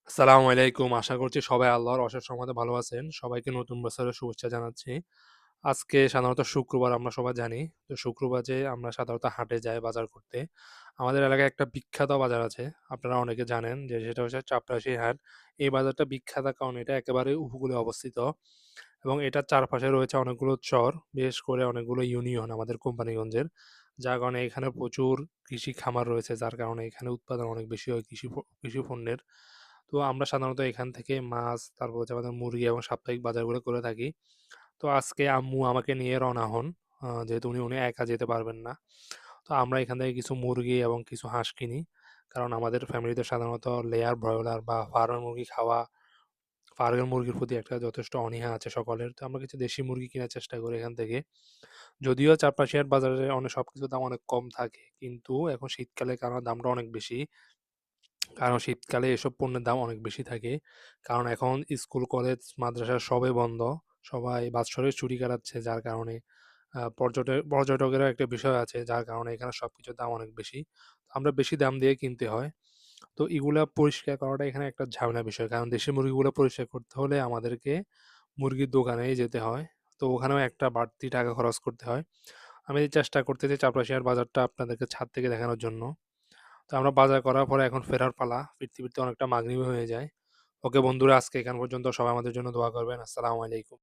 আসসালামু আলাইকুম। আশা করছি সবাই আল্লাহর অশেষ রহমতে ভালো আছেন। সবাইকে নতুন বছরের শুভেচ্ছা জানাচ্ছি। আজকে সাধারণত শুক্রবার আমরা সবাই জানি। তো শুক্রবার যে আমরা সাধারণত হাটে যাই বাজার করতে। আমাদের এলাকায় একটা বিখ্যাত বাজার আছে। আপনারা অনেকে জানেন যে সেটা হচ্ছে চাপরাশি হাট। এই বাজারটা বিখ্যাত কারণ এটা একেবারে উপকূলে অবস্থিত এবং এটার চারপাশে রয়েছে অনেকগুলো চর, বিশেষ করে অনেকগুলো ইউনিয়ন আমাদের কোম্পানিগঞ্জের। যার কারণে এখানে প্রচুর কৃষি খামার রয়েছে, যার কারণে এখানে উৎপাদন অনেক বেশি হয় কৃষি পণ্যের। তো আমরা সাধারণত এখান থেকে মাছ, তারপর হচ্ছে আমাদের মুরগি এবং সাপ্তাহিক বাজারগুলো করে থাকি। তো আজকে আম্মু আমাকে নিয়ে রওনা হন। যেহেতু উনি একা যেতে পারবেন না। তো আমরা এখান থেকে কিছু মুরগি এবং কিছু হাঁস কিনি। কারণ আমাদের ফ্যামিলিতে সাধারণত লেয়ার ব্রয়লার বা ফার্মের মুরগি খাওয়া, ফার্মের মুরগির প্রতি একটা যথেষ্ট অনীহা আছে সকলের। তো আমরা কিছু দেশি মুরগি কেনার চেষ্টা করি এখান থেকে। যদিও চাপরাশি হাট বাজারে সবকিছুর দাম অনেক কম থাকে। কিন্তু এখন শীতকালে কারণ দামটা অনেক বেশি। কারণ শীতকালে এসব পণ্যের দাম অনেক বেশি থাকে। কারণ এখন স্কুল, কলেজ, মাদ্রাসা সবই বন্ধ। সবাই বাৎসরিক ছুটি কাটাচ্ছে, যার কারণে পর্যটকেরও একটা বিষয় আছে, যার কারণে এখানে সবকিছুর দাম অনেক বেশি। আমরা বেশি দাম দিয়ে কিনতে হয়। তো এগুলা পরিষ্কার করাটা এখানে একটা ঝামেলার বিষয়। কারণ দেশি মুরগিগুলো পরিষ্কার করতে হলে আমাদেরকে মুরগির দোকানেই যেতে হয়। তো ওখানেও একটা বাড়তি টাকা খরচ করতে হয়। আমি চেষ্টা করতেছি চাপরাশিয়ার বাজারটা আপনাদেরকে ছাদ থেকে দেখানোর জন্য। তো আমরা বাজার করার পরে এখন ফেরার পালা। ফিরতে অনেকটা মাগরিব হয়ে যায়। ওকে বন্ধুরা, আজকে এখান পর্যন্ত। সবাই আমাদের জন্য দোয়া করবেন। আসসালামু আলাইকুম।